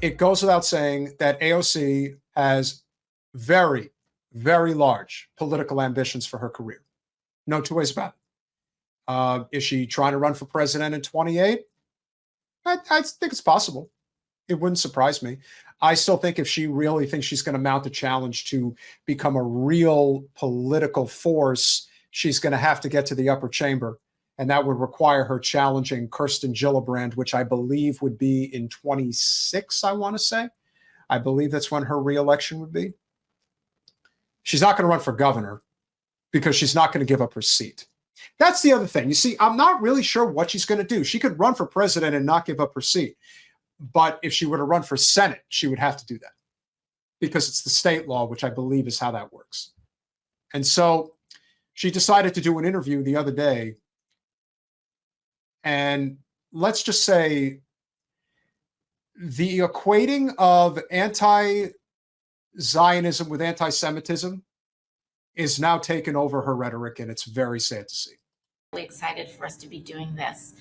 it goes without saying that AOC has very, very large political ambitions for her career. No two ways about it. Is she trying to run for president in 28? I think it's possible. It wouldn't surprise me. I still think if she really thinks she's going to mount a challenge to become a real political force, she's going to have to get to the upper chamber. And that would require her challenging Kirsten Gillibrand, which I believe would be in 26, I want to say. I believe that's when her reelection would be. She's not going to run for governor because she's not going to give up her seat. That's the other thing. You see, I'm not really sure what she's going to do. She could run for president and not give up her seat. But if she were to run for Senate, she would have to do that because it's the state law, which I believe is how that works. And so she decided to do an interview the other day. And let's just say the equating of anti-Zionism with anti-Semitism is now taken over her rhetoric, and it's very sad to see. Really excited for us to be doing this.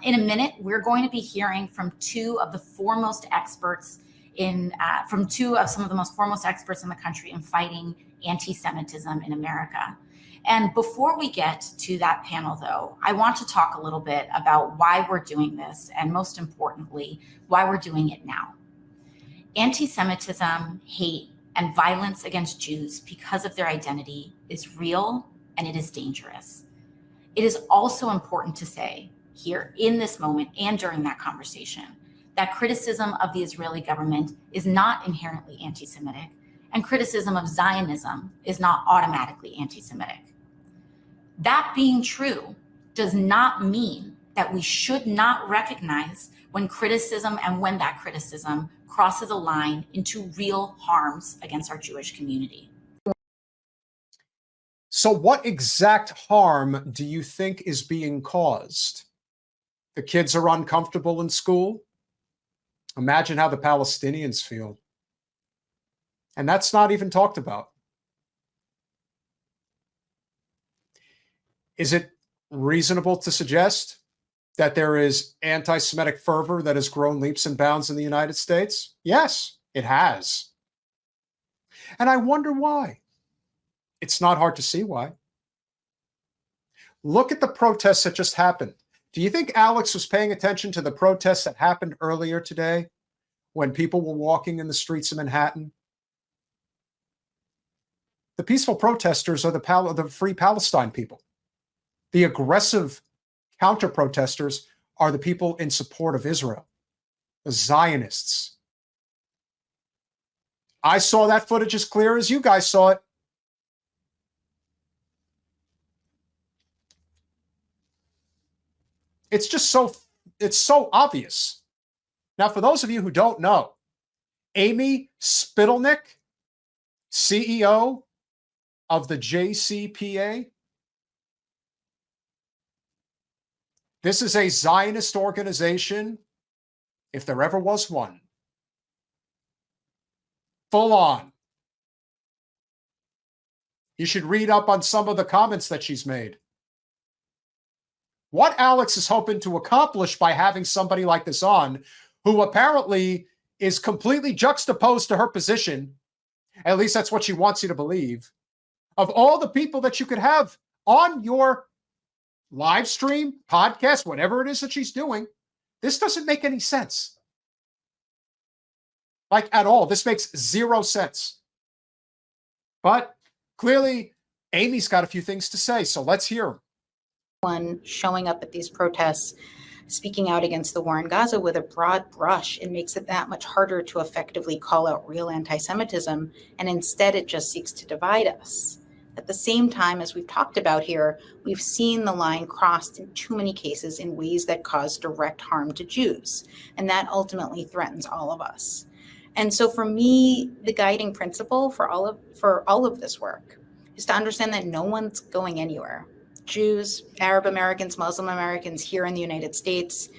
In a minute, we're going to be hearing from two of the foremost experts from some of the most foremost experts in the country in fighting anti-Semitism in America. And before we get to that panel, though, I want to talk a little bit about why we're doing this, and most importantly, why we're doing it now. Anti-Semitism, hate, and violence against Jews because of their identity is real, and it is dangerous. It is also important to say here in this moment and during that conversation that criticism of the Israeli government is not inherently anti-Semitic, and criticism of Zionism is not automatically anti-Semitic. That being true does not mean that we should not recognize when criticism and when that criticism crosses a line into real harms against our Jewish community. So what exact harm do you think is being caused? The kids are uncomfortable in school. Imagine how the Palestinians feel. And that's not even talked about. Is it reasonable to suggest that there is anti-Semitic fervor that has grown leaps and bounds in the United States? Yes, it has. And I wonder why. It's not hard to see why. Look at the protests that just happened. Do you think Alex was paying attention to the protests that happened earlier today when people were walking in the streets of Manhattan? The peaceful protesters are the Free Palestine people. The aggressive counter-protesters are the people in support of Israel, the Zionists. I saw that footage as clear as you guys saw it. It's just so obvious. Now, for those of you who don't know, Amy Spittelnick, CEO of the JCPA, this is a Zionist organization, if there ever was one. Full on. You should read up on some of the comments that she's made. What Alex is hoping to accomplish by having somebody like this on, who apparently is completely juxtaposed to her position, at least that's what she wants you to believe, of all the people that you could have on your live stream, podcast, whatever it is that she's doing, this doesn't make any sense. Like at all. This makes zero sense. But clearly, Amy's got a few things to say, so let's hear them. One showing up at these protests, speaking out against the war in Gaza with a broad brush, it makes it that much harder to effectively call out real anti-Semitism, and instead it just seeks to divide us. At the same time, as we've talked about here, we've seen the line crossed in too many cases in ways that cause direct harm to Jews, and that ultimately threatens all of us. And so for me, the guiding principle for all of this work is to understand that no one's going anywhere. Jews, Arab Americans, Muslim Americans here in the United States,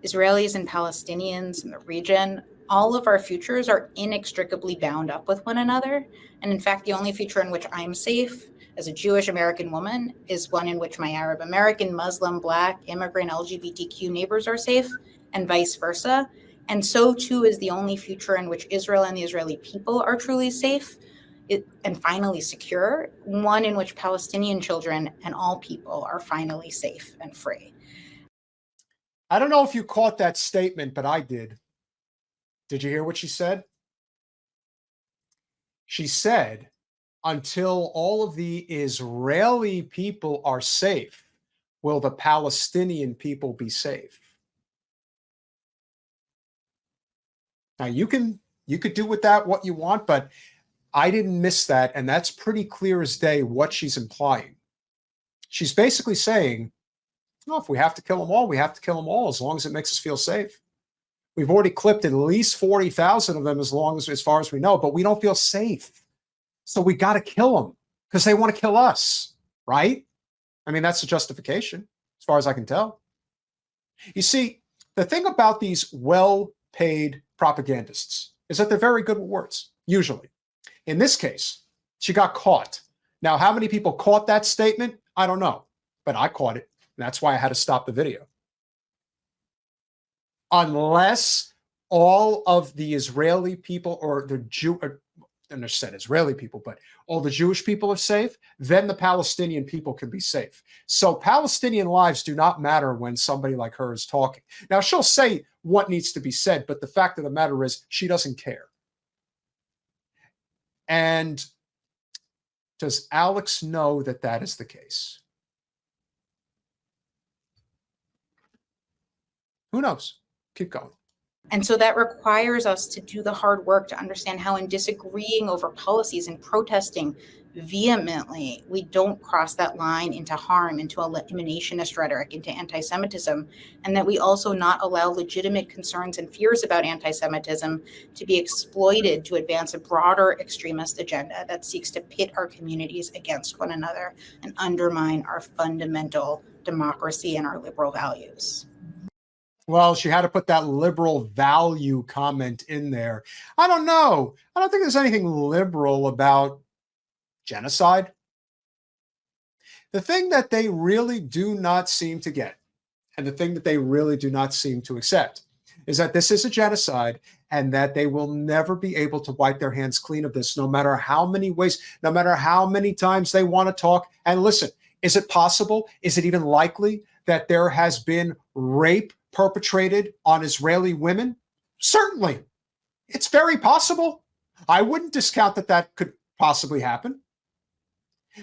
Israelis and Palestinians in the region, all of our futures are inextricably bound up with one another. And in fact, the only future in which I'm safe as a Jewish American woman is one in which my Arab American, Muslim, Black, immigrant, LGBTQ neighbors are safe, and vice versa. And so too is the only future in which Israel and the Israeli people are truly safe and finally secure, one in which Palestinian children and all people are finally safe and free. I don't know if you caught that statement, but I did. Did you hear what she said? She said, until all of the Israeli people are safe, will the Palestinian people be safe? Now you could do with that what you want, but I didn't miss that, and that's pretty clear as day what she's implying. She's basically saying, well, if we have to kill them all, we have to kill them all, as long as it makes us feel safe. We've already clipped at least 40,000 of them as far as we know, but we don't feel safe. So we got to kill them because they want to kill us, right? I mean, that's the justification, as far as I can tell. You see, the thing about these well-paid propagandists is that they're very good with words, usually. In this case, she got caught. Now, how many people caught that statement? I don't know, but I caught it. And that's why I had to stop the video. Unless all of the Israeli people or the and I said Israeli people, but all the Jewish people are safe, then the Palestinian people can be safe. So Palestinian lives do not matter when somebody like her is talking. Now, she'll say what needs to be said, but the fact of the matter is she doesn't care. And does Alex know that that is the case? Who knows? Keep going. And so that requires us to do the hard work to understand how, in disagreeing over policies and protesting vehemently, we don't cross that line into harm, into eliminationist rhetoric, into anti-Semitism, and that we also not allow legitimate concerns and fears about anti-Semitism to be exploited to advance a broader extremist agenda that seeks to pit our communities against one another and undermine our fundamental democracy and our liberal values. Well, she had to put that liberal value comment in there. I don't know. I don't think there's anything liberal about genocide. The thing that they really do not seem to get, and the thing that they really do not seem to accept, is that this is a genocide and that they will never be able to wipe their hands clean of this, no matter how many ways, no matter how many times they want to talk. And listen, is it possible? Is it even likely that there has been rape perpetrated on Israeli women? Certainly. It's very possible. I wouldn't discount that that could possibly happen.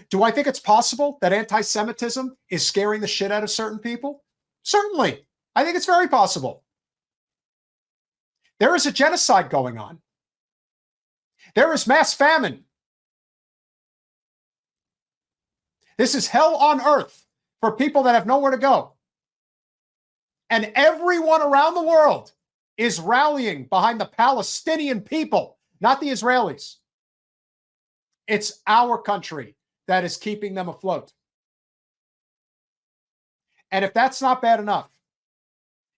Do I think it's possible that anti-Semitism is scaring the shit out of certain people? Certainly. I think it's very possible. There is a genocide going on. There is mass famine. This is hell on earth for people that have nowhere to go. And everyone around the world is rallying behind the Palestinian people, not the Israelis. It's our country that is keeping them afloat. And if that's not bad enough,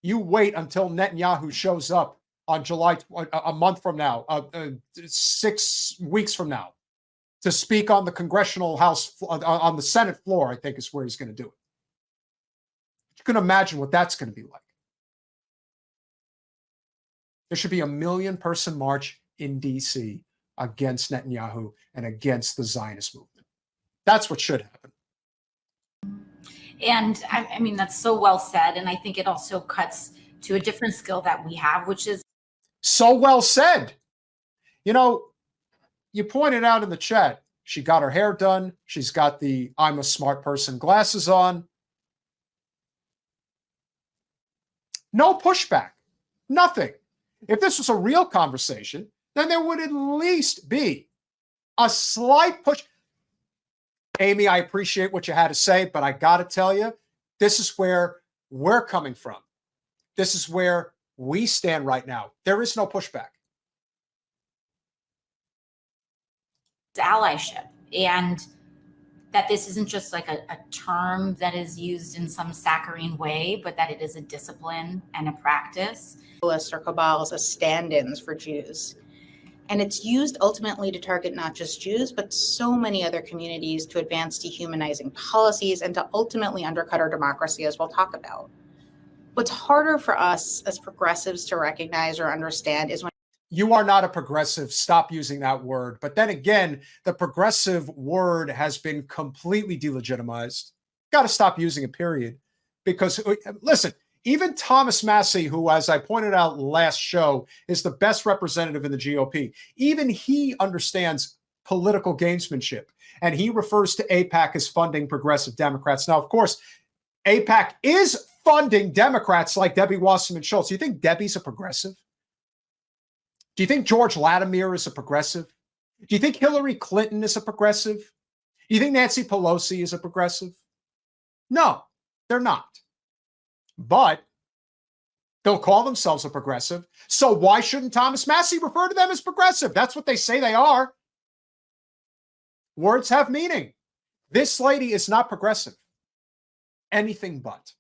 you wait until Netanyahu shows up on a month from now, 6 weeks from now, to speak on the Congressional House, on the Senate floor, I think is where he's going to do it. You can imagine what that's going to be like. There should be a 1 million-person march in D.C. against Netanyahu and against the Zionist movement. That's what should happen. And I mean, that's so well said. And I think it also cuts to a different skill that we have, which is so well said. You know, you pointed out in the chat, she got her hair done. She's got the I'm a smart person glasses on. No pushback, nothing. If this was a real conversation, then there would at least be a slight push. Amy, I appreciate what you had to say, but I got to tell you, this is where we're coming from. This is where we stand right now. There is no pushback. It's allyship, and that this isn't just like a term that is used in some saccharine way, but that it is a discipline and a practice. Or cabals as stand-ins for Jews. And it's used ultimately to target not just Jews, but so many other communities to advance dehumanizing policies and to ultimately undercut our democracy, as we'll talk about. What's harder for us as progressives to recognize or understand is when you are not a progressive. Stop using that word. But then again, the progressive word has been completely delegitimized. Got to stop using it, period. Because listen, even Thomas Massie, who, as I pointed out last show, is the best representative in the GOP, even he understands political gamesmanship. And he refers to AIPAC as funding progressive Democrats. Now, of course, AIPAC is funding Democrats like Debbie Wasserman Schultz. Do you think Debbie's a progressive? Do you think George Latimer is a progressive? Do you think Hillary Clinton is a progressive? Do you think Nancy Pelosi is a progressive? No, they're not. But they'll call themselves a progressive. So why shouldn't Thomas Massie refer to them as progressive? That's what they say they are. Words have meaning. This lady is not progressive. Anything but.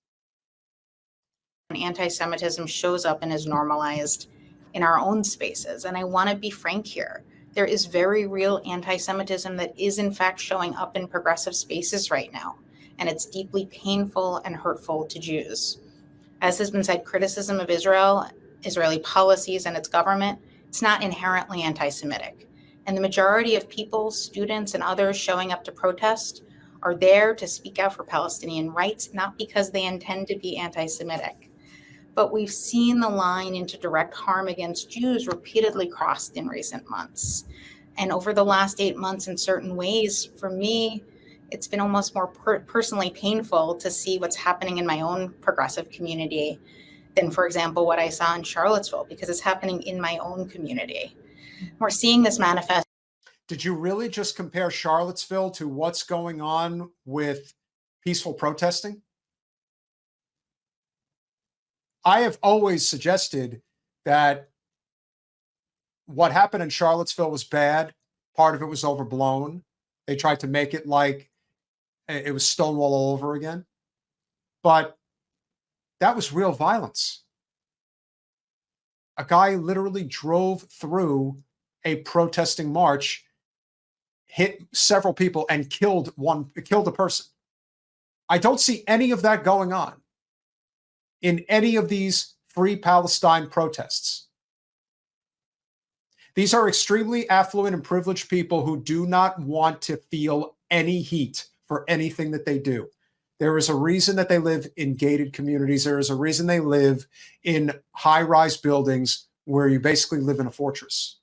anti-Semitism shows up and is normalized in our own spaces. And I want to be frank here. There is very real anti-Semitism that is in fact showing up in progressive spaces right now. And it's deeply painful and hurtful to Jews. As has been said, criticism of Israel, Israeli policies and its government, it's not inherently anti-Semitic. And the majority of people, students and others showing up to protest are there to speak out for Palestinian rights, not because they intend to be anti-Semitic. But we've seen the line into direct harm against Jews repeatedly crossed in recent months. And over the last 8 months, in certain ways, for me, it's been almost more personally painful to see what's happening in my own progressive community than, for example, what I saw in Charlottesville, because it's happening in my own community. We're seeing this manifest. Did you really just compare Charlottesville to what's going on with peaceful protesting? I have always suggested that what happened in Charlottesville was bad. Part of it was overblown. They tried to make it like it was Stonewall all over again. But that was real violence. A guy literally drove through a protesting march, hit several people, and killed a person. I don't see any of that going on in any of these Free Palestine protests. These are extremely affluent and privileged people who do not want to feel any heat for anything that they do. There is a reason that they live in gated communities. There is a reason they live in high-rise buildings where you basically live in a fortress.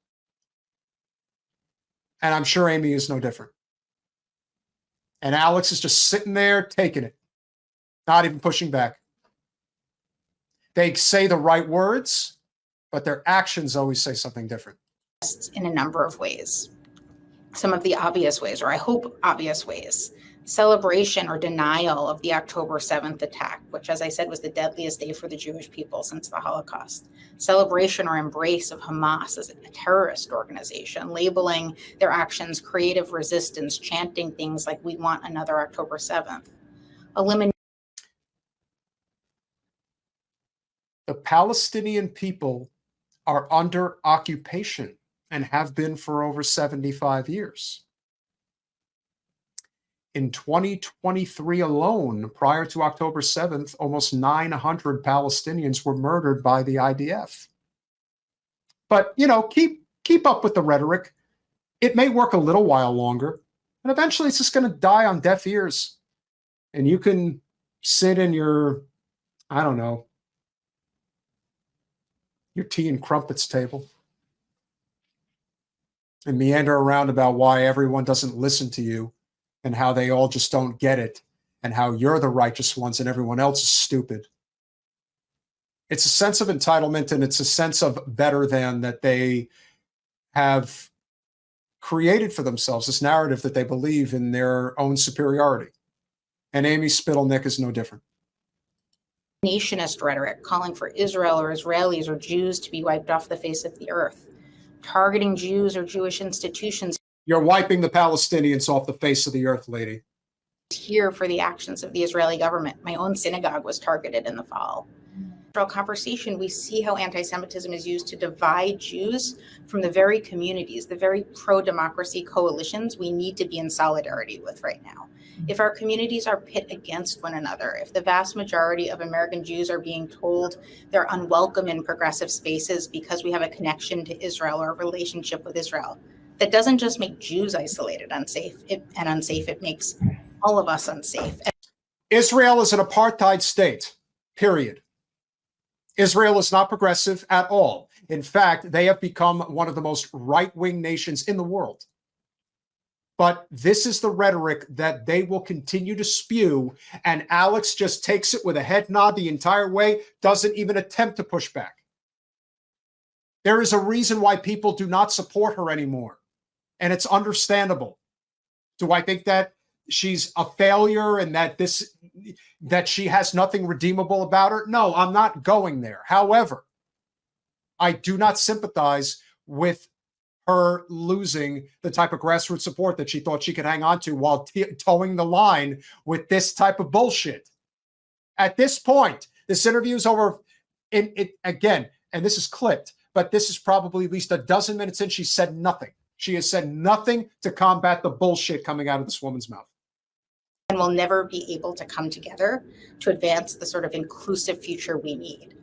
And I'm sure Amy is no different. And Alex is just sitting there taking it, not even pushing back. They say the right words, but their actions always say something different. In a number of ways. Some of the obvious ways, or I hope obvious ways. Celebration or denial of the October 7th attack, which, as I said, was the deadliest day for the Jewish people since the Holocaust. Celebration or embrace of Hamas as a terrorist organization, labeling their actions creative resistance, chanting things like, "We want another October 7th." The Palestinian people are under occupation and have been for over 75 years. In 2023 alone, prior to October 7th, almost 900 Palestinians were murdered by the IDF. But, you know, keep up with the rhetoric. It may work a little while longer, and eventually it's just going to die on deaf ears. And you can sit in your, I don't know, your tea and crumpets table and meander around about why everyone doesn't listen to you and how they all just don't get it and how you're the righteous ones and everyone else is stupid. It's a sense of entitlement and it's a sense of better than that they have created for themselves, this narrative that they believe in their own superiority. And Amy Spittleneck is no different. Nationist rhetoric calling for Israel or Israelis or Jews to be wiped off the face of the earth, targeting Jews or Jewish institutions. You're wiping the Palestinians off the face of the earth, lady. Here for the actions of the Israeli government. My own synagogue was targeted in the fall. conversation, we see how anti-Semitism is used to divide Jews from the very communities, the very pro-democracy coalitions we need to be in solidarity with right now. If our communities are pit against one another, if the vast majority of American Jews are being told they're unwelcome in progressive spaces because we have a connection to Israel or a relationship with Israel, that doesn't just make Jews isolated, unsafe, it makes all of us unsafe. Israel is an apartheid state, period. Israel is not progressive at all. In fact, they have become one of the most right-wing nations in the world. But this is the rhetoric that they will continue to spew, and Alex just takes it with a head nod the entire way, doesn't even attempt to push back. There is a reason why people do not support her anymore, and it's understandable. Do I think that she's a failure and that she has nothing redeemable about her? No, I'm not going there. However, I do not sympathize with her losing the type of grassroots support that she thought she could hang on to while towing the line with this type of bullshit. At this point, this interview is over. Again, and this is clipped, but this is probably at least a dozen minutes in. She said nothing. She has said nothing to combat the bullshit coming out of this woman's mouth. And we'll never be able to come together to advance the sort of inclusive future we need.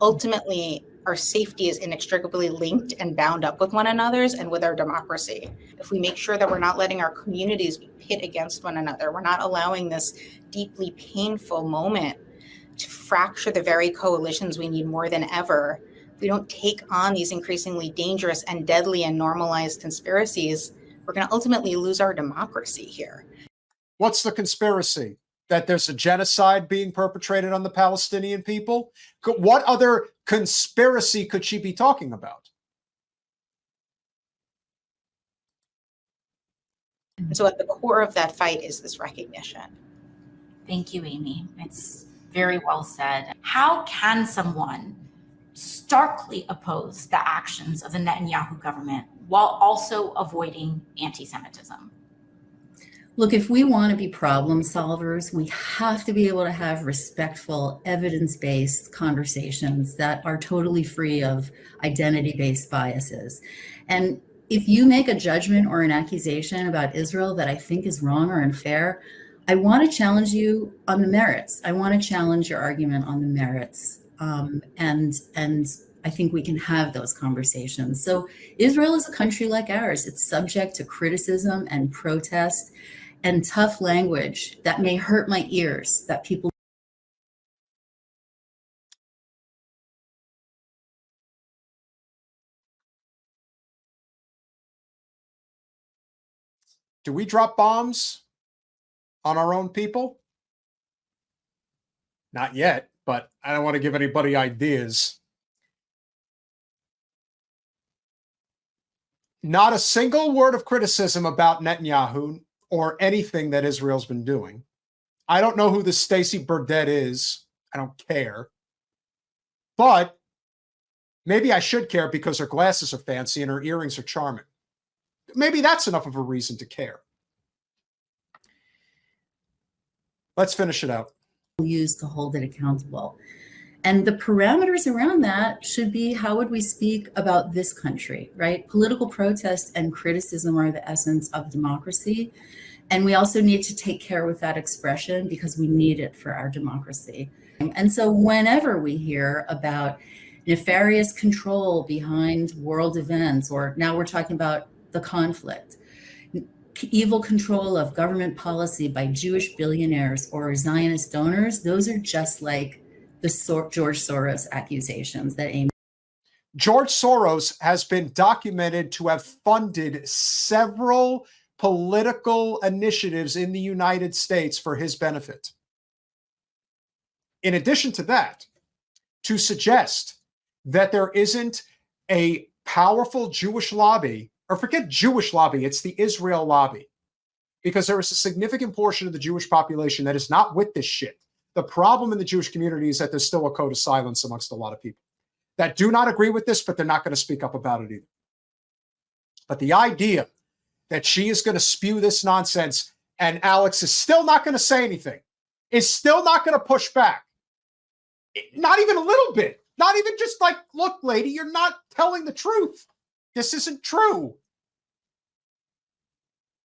Ultimately, our safety is inextricably linked and bound up with one another's and with our democracy. If we make sure that we're not letting our communities be pit against one another, we're not allowing this deeply painful moment to fracture the very coalitions we need more than ever, if we don't take on these increasingly dangerous and deadly and normalized conspiracies, we're going to ultimately lose our democracy here. What's the conspiracy? That there's a genocide being perpetrated on the Palestinian people? What other conspiracy could she be talking about? And so at the core of that fight is this recognition. Thank you, Amy. It's very well said. How can someone starkly oppose the actions of the Netanyahu government while also avoiding anti-Semitism? Look, if we want to be problem solvers, we have to be able to have respectful, evidence-based conversations that are totally free of identity-based biases. And if you make a judgment or an accusation about Israel that I think is wrong or unfair, I want to challenge you on the merits. I want to challenge your argument on the merits. And I think we can have those conversations. So Israel is a country like ours. It's subject to criticism and protest and tough language that may hurt my ears, that people. Do we drop bombs on our own people? Not yet, but I don't want to give anybody ideas. Not a single word of criticism about Netanyahu or anything that Israel's been doing. I don't know who this Stacey Burdett is. I don't care. But maybe I should care because her glasses are fancy and her earrings are charming. Maybe that's enough of a reason to care. Let's finish it out. Use to hold it accountable. And the parameters around that should be, how would we speak about this country, right? Political protest and criticism are the essence of democracy. And we also need to take care with that expression because we need it for our democracy. And so whenever we hear about nefarious control behind world events, or now we're talking about the conflict, evil control of government policy by Jewish billionaires or Zionist donors, those are just like the George Soros accusations that Amy. George Soros has been documented to have funded several political initiatives in the United States for his benefit. In addition to that, to suggest that there isn't a powerful Jewish lobby, or forget Jewish lobby, it's the Israel lobby, because there is a significant portion of the Jewish population that is not with this shit. The problem in the Jewish community is that there's still a code of silence amongst a lot of people that do not agree with this, but they're not going to speak up about it either. But the idea that she is going to spew this nonsense and Alex is still not going to say anything, is still not going to push back, Not even a little bit. Not even just like, look, lady, you're not telling the truth. This isn't true.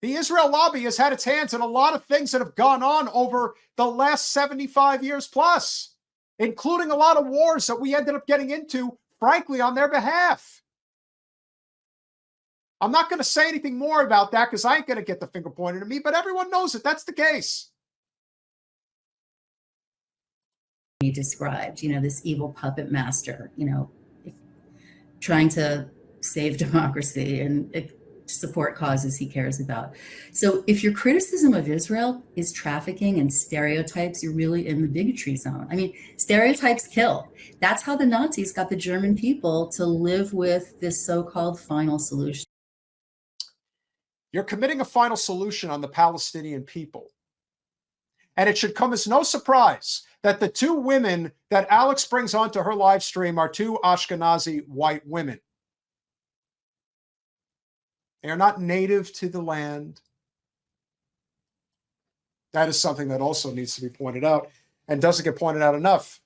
The Israel lobby has had its hands in a lot of things that have gone on over the last 75 years plus, including a lot of wars that we ended up getting into, frankly, on their behalf. I'm not going to say anything more about that because I ain't going to get the finger pointed at me, but everyone knows that that's the case. He described, this evil puppet master, trying to save democracy and support causes he cares about. So if your criticism of Israel is trafficking and stereotypes, you're really in the bigotry zone. I mean, stereotypes kill. That's how the Nazis got the German people to live with this so-called final solution. You're committing a final solution on the Palestinian people. And it should come as no surprise that the two women that Alex brings onto her live stream are two Ashkenazi white women. They are not native to the land. That is something that also needs to be pointed out and doesn't get pointed out enough.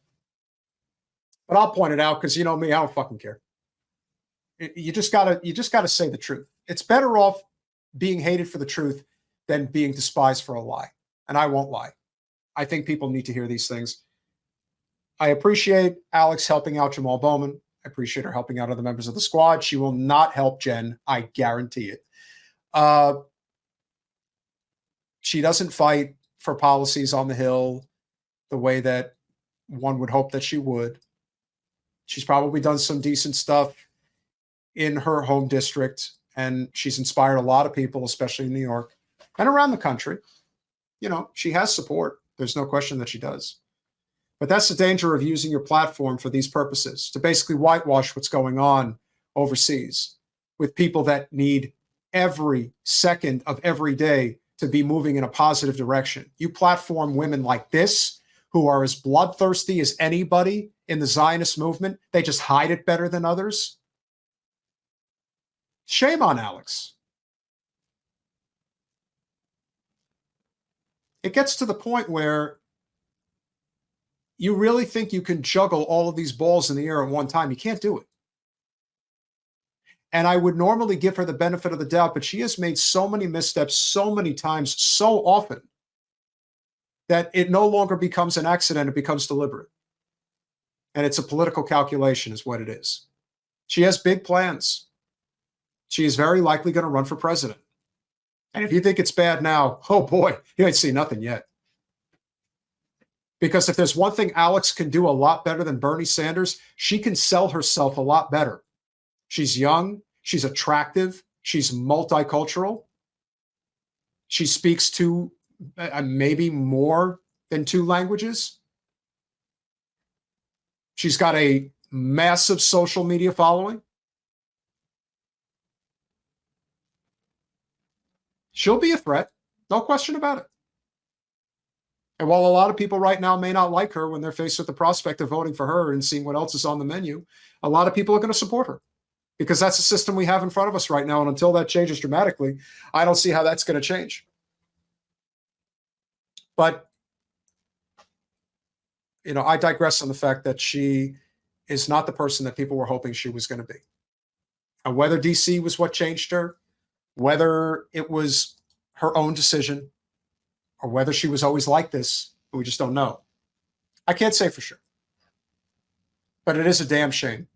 But I'll point it out because you know me, I don't fucking care. You just gotta say the truth. It's better off being hated for the truth than being despised for a lie. And I won't lie. I think people need to hear these things. I appreciate Alex helping out Jamal Bowman. I appreciate her helping out other members of the squad. She will not help Jen. I guarantee it. She doesn't fight for policies on the Hill the way that one would hope that she would. She's probably done some decent stuff in her home district, and she's inspired a lot of people, especially in New York and around the country. She has support. There's no question that she does. But that's the danger of using your platform for these purposes, to basically whitewash what's going on overseas with people that need every second of every day to be moving in a positive direction. You platform women like this, who are as bloodthirsty as anybody in the Zionist movement. They just hide it better than others. Shame on Alex. It gets to the point where you really think you can juggle all of these balls in the air at one time. You can't do it. And I would normally give her the benefit of the doubt, but she has made so many missteps so many times, so often, that it no longer becomes an accident, it becomes deliberate. And it's a political calculation is what it is. She has big plans. She is very likely going to run for president. And if you think it's bad now, oh boy, you ain't seen nothing yet. Because if there's one thing Alex can do a lot better than Bernie Sanders, she can sell herself a lot better. She's young, she's attractive, she's multicultural. She speaks to maybe more than 2 languages. She's got a massive social media following. She'll be a threat, no question about it. And while a lot of people right now may not like her when they're faced with the prospect of voting for her and seeing what else is on the menu, a lot of people are going to support her because that's the system we have in front of us right now. And until that changes dramatically, I don't see how that's going to change. But, I digress on the fact that she is not the person that people were hoping she was going to be. And whether DC was what changed her, whether it was her own decision, or whether she was always like this, we just don't know. I can't say for sure. But it is a damn shame